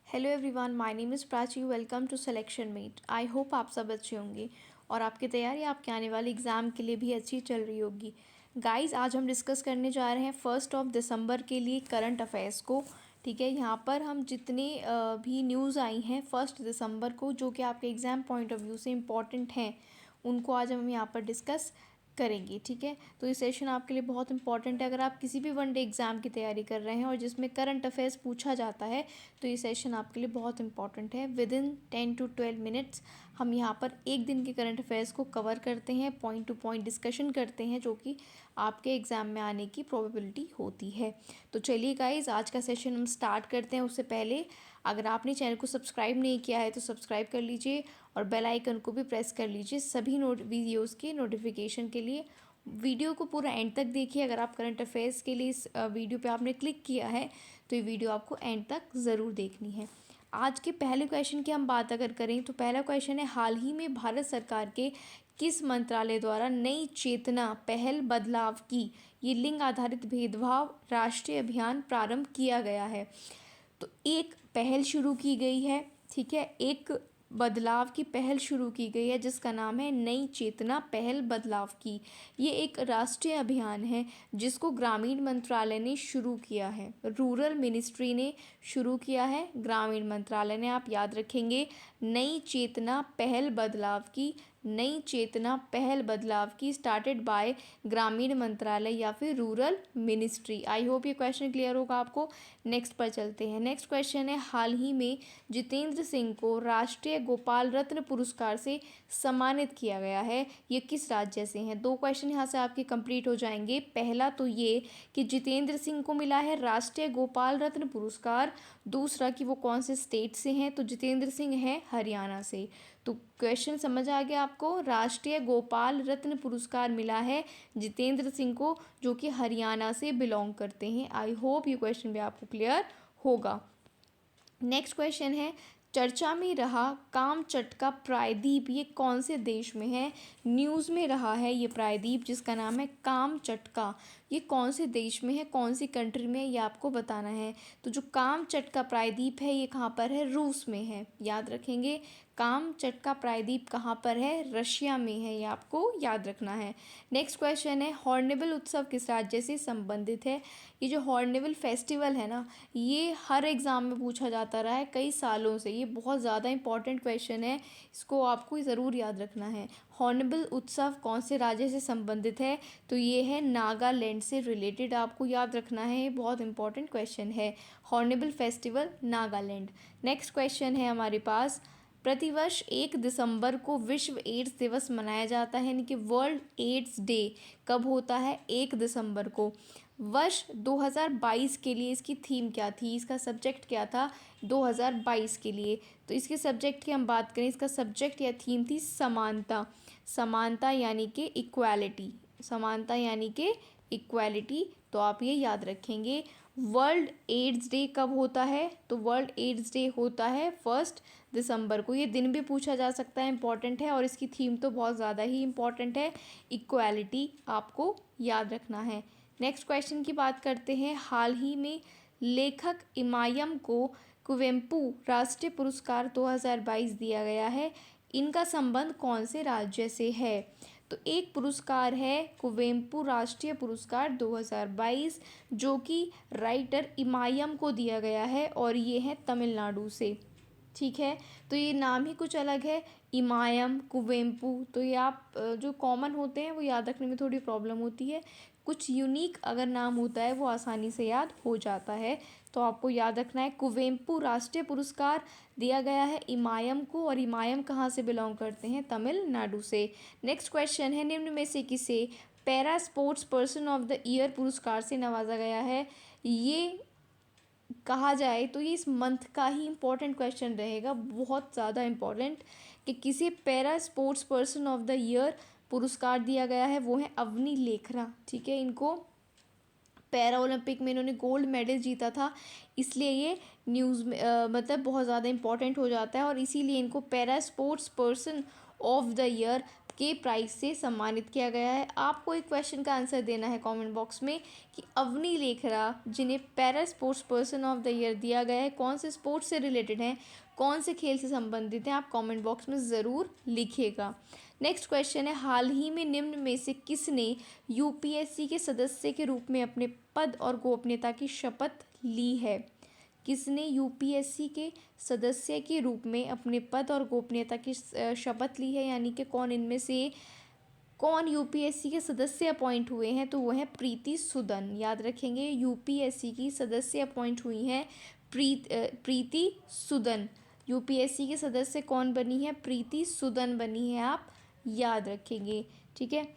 Hello everyone, my name is Prachi. Welcome to selection mate. I hope आप सब अच्छे होंगे और आपकी तैयारी आपके आने वाले एग्ज़ाम के लिए भी अच्छी चल रही होगी। गाइस, आज हम डिस्कस करने जा रहे हैं 1 दिसंबर के लिए करंट अफेयर्स को। ठीक है, यहाँ पर हम जितने भी न्यूज़ आई हैं 1 दिसंबर को जो कि आपके एग्ज़ाम पॉइंट ऑफ व्यू से इम्पॉर्टेंट हैं, उनको आज हम यहाँ पर डिस्कस करेंगे। ठीक है, तो ये सेशन आपके लिए बहुत इंपॉर्टेंट है। अगर आप किसी भी वनडे एग्ज़ाम की तैयारी कर रहे हैं और जिसमें करंट अफेयर्स पूछा जाता है तो ये सेशन आपके लिए बहुत इंपॉर्टेंट है। विदिन 10 to 12 मिनट्स हम यहाँ पर एक दिन के करंट अफेयर्स को कवर करते हैं, पॉइंट टू पॉइंट डिस्कशन करते हैं, जो कि आपके एग्ज़ाम में आने की प्रोबेबिलिटी होती है। तो चलिए गाइज, आज का सेशन हम स्टार्ट करते हैं। उससे पहले अगर आपने चैनल को सब्सक्राइब नहीं किया है तो सब्सक्राइब कर लीजिए और बेल आइकन को भी प्रेस कर लीजिए सभी वीडियोज़ के नोटिफिकेशन के लिए। वीडियो को पूरा एंड तक देखिए। अगर आप करंट अफेयर्स के लिए इस वीडियो पे आपने क्लिक किया है तो ये वीडियो आपको एंड तक ज़रूर देखनी है। आज के पहले क्वेश्चन की हम बात अगर करें तो पहला क्वेश्चन है, हाल ही में भारत सरकार के किस मंत्रालय द्वारा नई चेतना पहल बदलाव की ये लिंग आधारित भेदभाव राष्ट्रीय अभियान प्रारंभ किया गया है। तो एक पहल शुरू की गई है। ठीक है, एक बदलाव की पहल शुरू की गई है जिसका नाम है नई चेतना पहल बदलाव की। ये एक राष्ट्रीय अभियान है जिसको ग्रामीण मंत्रालय ने शुरू किया है, रूरल मिनिस्ट्री ने शुरू किया है, ग्रामीण मंत्रालय ने। आप याद रखेंगे, नई चेतना पहल बदलाव की, नई चेतना पहल बदलाव की, स्टार्टेड बाय ग्रामीण मंत्रालय या फिर रूरल मिनिस्ट्री। आई होप ये क्वेश्चन क्लियर होगा आपको। नेक्स्ट पर चलते हैं। नेक्स्ट क्वेश्चन है, हाल ही में जितेंद्र सिंह को राष्ट्रीय गोपाल रत्न पुरस्कार से सम्मानित किया गया है, ये किस राज्य से हैं? दो क्वेश्चन यहाँ से आपके कंप्लीट हो जाएंगे। पहला तो ये कि जितेंद्र सिंह को मिला है राष्ट्रीय गोपाल रत्न पुरस्कार, दूसरा कि वो कौन से स्टेट से हैं। तो जितेंद्र सिंह है हरियाणा से। तो क्वेश्चन समझ आ गया आपको। राष्ट्रीय गोपाल रत्न पुरस्कार मिला है जितेंद्र सिंह को जो कि हरियाणा से बिलोंग करते हैं। आई होप ये क्वेश्चन भी आपको क्लियर होगा। नेक्स्ट क्वेश्चन है, चर्चा में रहा कामचटका प्रायद्वीप ये कौन से देश में है? न्यूज़ में रहा है ये प्रायद्वीप जिसका नाम है कामचटका, ये कौन से देश में है, कौन सी कंट्री में है, ये आपको बताना है। तो जो कामचटका प्रायद्वीप है ये कहाँ पर है? रूस में है। याद रखेंगे, कामचटका प्रायद्वीप कहाँ पर है? रशिया में है, ये आपको याद रखना है। नेक्स्ट क्वेश्चन है, हॉर्नबिल उत्सव किस राज्य से संबंधित है? ये जो हॉर्नबिल फेस्टिवल है ना, ये हर एग्ज़ाम में पूछा जाता रहा है कई सालों से। ये बहुत ज़्यादा इंपॉर्टेंट क्वेश्चन है, इसको आपको ज़रूर याद रखना है। हॉर्नबिल उत्सव कौन से राज्य से संबंधित है? तो ये है नागालैंड से रिलेटेड, आपको याद रखना है, ये बहुत इंपॉर्टेंट क्वेश्चन है। Hornbill festival Nagaland. Next question है हमारे पास, प्रतिवर्ष 1 दिसंबर को विश्व एड्स दिवस मनाया जाता है, यानी कि वर्ल्ड एड्स डे कब होता है? 1 दिसंबर को। वर्ष 2022 के लिए इसकी थीम क्या थी, इसका सब्जेक्ट क्या था 2022 के लिए? तो इसके सब्जेक्ट की हम बात करें, इसका सब्जेक्ट या थीम थी समानता। समानता यानी कि इक्वालिटी, समानता यानी कि इक्वालिटी। तो आप ये याद रखेंगे। वर्ल्ड एड्स डे कब होता है? तो वर्ल्ड एड्स डे होता है 1 दिसंबर को। ये दिन भी पूछा जा सकता है, इंपॉर्टेंट है, और इसकी थीम तो बहुत ज़्यादा ही इंपॉर्टेंट है, इक्वालिटी, आपको याद रखना है। नेक्स्ट क्वेश्चन की बात करते हैं, हाल ही में लेखक इमायम को कुवेम्पू राष्ट्रीय पुरस्कार 2022 दिया गया है, इनका संबंध कौन से राज्य से है? तो एक पुरस्कार है कुवेम्पू राष्ट्रीय पुरस्कार 2022 जो कि राइटर इमायम को दिया गया है और ये है तमिलनाडु से। ठीक है, तो ये नाम ही कुछ अलग है, इमायम, कुवेम्पू। तो ये आप जो कॉमन होते हैं वो याद रखने में थोड़ी प्रॉब्लम होती है, कुछ यूनिक अगर नाम होता है वो आसानी से याद हो जाता है। तो आपको याद रखना है, कुवेम्पू राष्ट्रीय पुरस्कार दिया गया है इमायम को, और इमायम कहाँ से बिलोंग करते हैं? तमिलनाडु से। नेक्स्ट क्वेश्चन है, निम्न में से किसे para sports person of the year पुरस्कार से नवाजा गया है? ये कहा जाए तो ये इस मंथ का ही इम्पोर्टेंट क्वेश्चन रहेगा, बहुत ज़्यादा इम्पोर्टेंट, कि किसे para sports person of the year पुरस्कार दिया गया है, वो है अवनी लेखरा। ठीक है, इनको पैरा ओलंपिक में इन्होंने गोल्ड मेडल जीता था, इसलिए ये न्यूज़ में मतलब बहुत ज़्यादा इंपॉर्टेंट हो जाता है, और इसीलिए इनको para sports person of the year के प्राइज से सम्मानित किया गया है। आपको एक क्वेश्चन का आंसर देना है कमेंट बॉक्स में कि अवनी लेखरा जिन्हें para sports person of the year दिया गया है कौन से स्पोर्ट्स से रिलेटेड हैं, कौन से खेल से संबंधित हैं, आप कमेंट बॉक्स में ज़रूर लिखिएगा। नेक्स्ट क्वेश्चन है, हाल ही में निम्न में से किसने यूपीएससी के सदस्य के रूप में अपने पद और गोपनीयता की शपथ ली है? किसने यूपीएससी के सदस्य के रूप में अपने पद और गोपनीयता की शपथ ली है, यानी कि कौन यूपीएससी के सदस्य अपॉइंट हुए हैं? तो वो है प्रीति सूदन। याद रखेंगे, यूपीएससी की सदस्य अपॉइंट हुई हैं प्रीति सूदन। यूपीएससी के सदस्य कौन बनी है? प्रीति सूदन बनी है, आप याद रखेंगे। ठीक है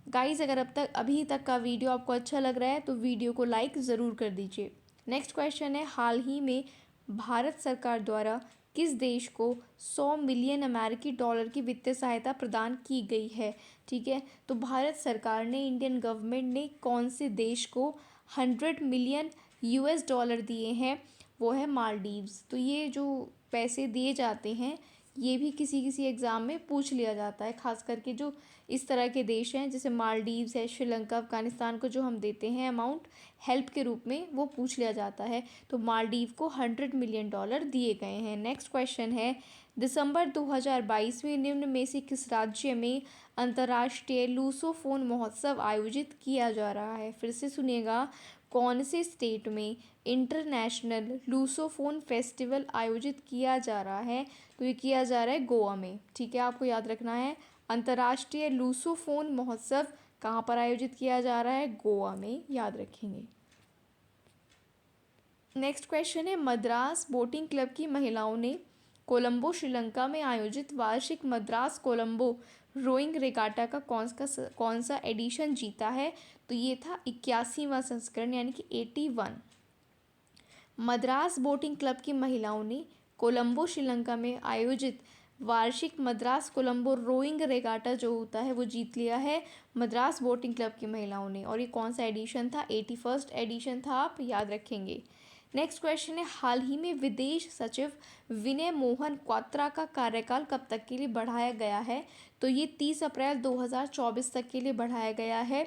गाइस, अगर अभी तक का वीडियो आपको अच्छा लग रहा है तो वीडियो को लाइक ज़रूर कर दीजिए। नेक्स्ट क्वेश्चन है, हाल ही में भारत सरकार द्वारा किस देश को 100 मिलियन अमेरिकी डॉलर की वित्तीय सहायता प्रदान की गई है? ठीक है, तो भारत सरकार ने, इंडियन गवर्नमेंट ने कौन से देश को 100 मिलियन यूएस डॉलर दिए हैं? वो है मालदीव्स। तो ये जो पैसे दिए जाते हैं ये भी किसी किसी एग्ज़ाम में पूछ लिया जाता है, खास करके जो इस तरह के देश हैं जैसे मालदीव्स है, श्रीलंका, अफगानिस्तान को जो हम देते हैं अमाउंट हेल्प के रूप में, वो पूछ लिया जाता है। तो मालदीव को 100 मिलियन डॉलर दिए गए हैं। नेक्स्ट क्वेश्चन है, दिसंबर 2022 में निम्न में से किस राज्य में अंतर्राष्ट्रीय लूसोफोन महोत्सव आयोजित किया जा रहा है? फिर से सुनिएगा, कौन से स्टेट में इंटरनेशनल लूसोफोन फेस्टिवल आयोजित किया जा रहा है? तो ये किया जा रहा है गोवा में। ठीक है, आपको याद रखना है, अंतर्राष्ट्रीय लूसोफोन महोत्सव कहाँ पर आयोजित किया जा रहा है? गोवा में, याद रखेंगे। नेक्स्ट क्वेश्चन है, मद्रास बोटिंग क्लब की महिलाओं ने कोलंबो श्रीलंका में आयोजित वार्षिक मद्रास कोलंबो रोइंग रेगाटा का कौन सा एडिशन जीता है? तो ये था 81वां संस्करण, यानी कि 81। मद्रास बोटिंग क्लब की महिलाओं ने कोलंबो श्रीलंका में आयोजित वार्षिक मद्रास कोलंबो रोइंग रेगाटा जो होता है वो जीत लिया है मद्रास बोटिंग क्लब की महिलाओं ने। और ये कौन सा एडिशन था? 81st एडिशन था, आप याद रखेंगे। नेक्स्ट क्वेश्चन है, हाल ही में विदेश सचिव विनय मोहन क्वात्रा का कार्यकाल कब तक के लिए बढ़ाया गया है? तो ये 30 अप्रैल 2024 तक के लिए बढ़ाया गया है।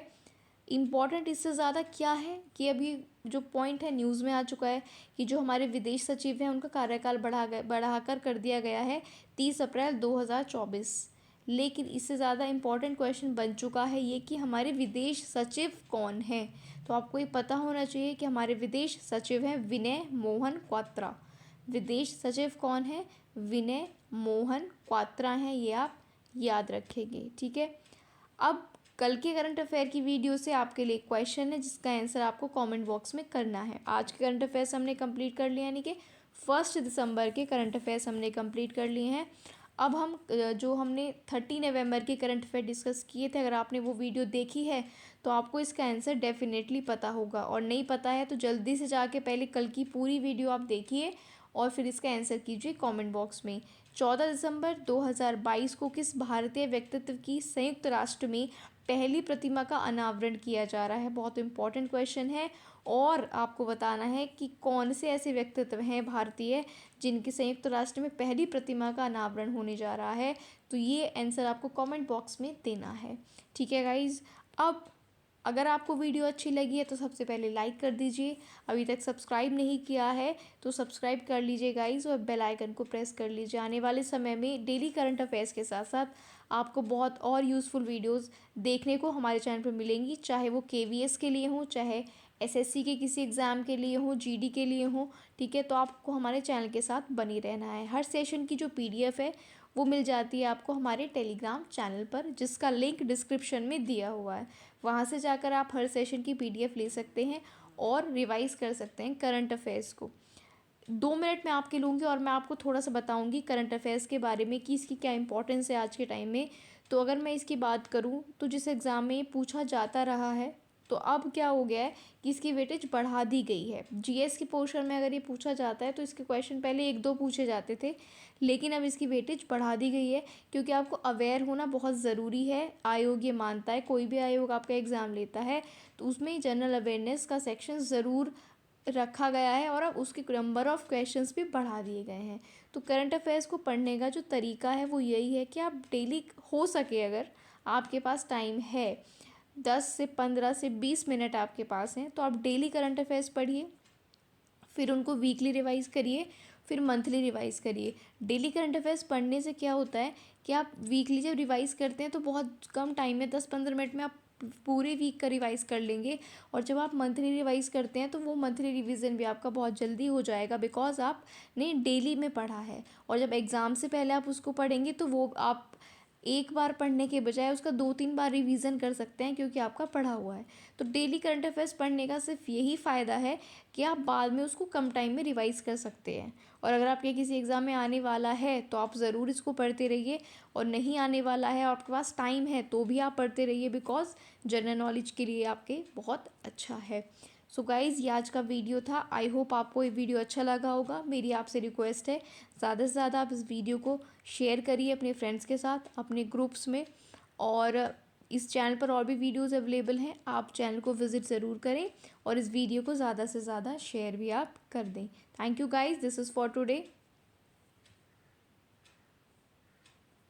इम्पॉर्टेंट इससे ज़्यादा क्या है कि अभी जो पॉइंट है न्यूज़ में आ चुका है कि जो हमारे विदेश सचिव हैं उनका कार्यकाल बढ़ाकर कर दिया गया है 30 अप्रैल 2024। लेकिन इससे ज़्यादा इम्पॉर्टेंट क्वेश्चन बन चुका है ये कि हमारे विदेश सचिव कौन हैं? तो आपको ये पता होना चाहिए कि हमारे विदेश सचिव हैं विनय मोहन क्वात्रा। विदेश सचिव कौन है? विनय मोहन क्वात्रा हैं, ये आप याद रखेंगे। ठीक है, अब कल के करंट अफेयर की वीडियो से आपके लिए क्वेश्चन है जिसका आंसर आपको कमेंट बॉक्स में करना है। आज के करंट अफेयर्स हमने कंप्लीट कर लिए, यानी कि 1 दिसंबर के करंट अफेयर्स हमने कंप्लीट कर लिए हैं। अब हम जो हमने 30 नवंबर के करंट अफेयर डिस्कस किए थे, अगर आपने वो वीडियो देखी है तो आपको इसका आंसर डेफिनेटली पता होगा, और नहीं पता है तो जल्दी से जाके पहले कल की पूरी वीडियो आप देखिए और फिर इसका आंसर कीजिए कमेंट बॉक्स में। 14 दिसंबर 2022 को किस भारतीय व्यक्तित्व की संयुक्त राष्ट्र में पहली प्रतिमा का अनावरण किया जा रहा है? बहुत इंपॉर्टेंट क्वेश्चन है, और आपको बताना है कि कौन से ऐसे व्यक्तित्व हैं भारतीय जिनकी संयुक्त राष्ट्र में पहली प्रतिमा का अनावरण होने जा रहा है। तो ये आंसर आपको कमेंट बॉक्स में देना है। ठीक है गाइज, अब अगर आपको वीडियो अच्छी लगी है तो सबसे पहले लाइक कर दीजिए, अभी तक सब्सक्राइब नहीं किया है तो सब्सक्राइब कर लीजिए गाइस, और बेल आइकन को प्रेस कर लीजिए। आने वाले समय में डेली करंट अफेयर्स के साथ साथ आपको बहुत और यूज़फुल वीडियोस देखने को हमारे चैनल पर मिलेंगी, चाहे वो केवीएस के लिए हों, चाहे एसएससी के किसी एग्ज़ाम के लिए हो, जीडी के लिए हो। ठीक है, तो आपको हमारे चैनल के साथ बनी रहना है। हर सेशन की जो पीडीएफ है वो मिल जाती है आपको हमारे टेलीग्राम चैनल पर, जिसका लिंक डिस्क्रिप्शन में दिया हुआ है। वहाँ से जाकर आप हर सेशन की पीडीएफ ले सकते हैं और रिवाइज कर सकते हैं करंट अफेयर्स को। 2 मिनट में आपके लूँगी और मैं आपको थोड़ा सा बताऊँगी करंट अफेयर्स के बारे में कि इसकी क्या इंपॉर्टेंस है आज के टाइम में। तो अगर मैं इसकी बात करूँ तो जिस एग्ज़ाम में पूछा जाता रहा है, तो अब क्या हो गया है कि इसकी वेटेज बढ़ा दी गई है। जीएस के पोर्शन में अगर ये पूछा जाता है तो इसके क्वेश्चन पहले 1-2 पूछे जाते थे, लेकिन अब इसकी वेटेज बढ़ा दी गई है, क्योंकि आपको अवेयर होना बहुत ज़रूरी है। आयोग ये मानता है, कोई भी आयोग आपका एग्ज़ाम लेता है तो उसमें जनरल अवेयरनेस का सेक्शन ज़रूर रखा गया है और अब उसके नंबर ऑफ़ क्वेश्चंस भी बढ़ा दिए गए हैं। तो करंट अफेयर्स को पढ़ने का जो तरीका है वो यही है कि आप डेली, हो सके अगर आपके पास टाइम है, 10 से 15 से 20 मिनट आपके पास हैं, तो आप डेली करंट अफेयर्स पढ़िए, फिर उनको वीकली रिवाइज़ करिए, फिर मंथली रिवाइज़ करिए। डेली करंट अफेयर्स पढ़ने से क्या होता है कि आप वीकली जब रिवाइज़ करते हैं तो बहुत कम टाइम में 10-15 मिनट में आप पूरे वीक का रिवाइज़ कर लेंगे। और जब आप मंथली रिवाइज़ करते हैं तो वो मंथली रिवीजन भी आपका बहुत जल्दी हो जाएगा, बिकॉज आपने डेली में पढ़ा है। और जब एग्ज़ाम से पहले आप उसको पढ़ेंगे तो वो आप एक बार पढ़ने के बजाय उसका 2-3 बार रिवीजन कर सकते हैं, क्योंकि आपका पढ़ा हुआ है। तो डेली करंट अफेयर्स पढ़ने का सिर्फ यही फ़ायदा है कि आप बाद में उसको कम टाइम में रिवाइज़ कर सकते हैं। और अगर आपके किसी एग्ज़ाम में आने वाला है तो आप ज़रूर इसको पढ़ते रहिए, और नहीं आने वाला है और आपके पास टाइम है तो भी आप पढ़ते रहिए, बिकॉज जनरल नॉलेज के लिए आपके बहुत अच्छा है। सो गाइज़, ये आज का वीडियो था। आई होप आपको ये वीडियो अच्छा लगा होगा। मेरी आपसे रिक्वेस्ट है, ज़्यादा से ज़्यादा आप इस वीडियो को शेयर करिए अपने फ्रेंड्स के साथ, अपने ग्रुप्स में। और इस चैनल पर और भी वीडियोस अवेलेबल हैं, आप चैनल को विज़िट ज़रूर करें और इस वीडियो को ज़्यादा से ज़्यादा शेयर भी आप कर दें। Thank you guys, this is for today.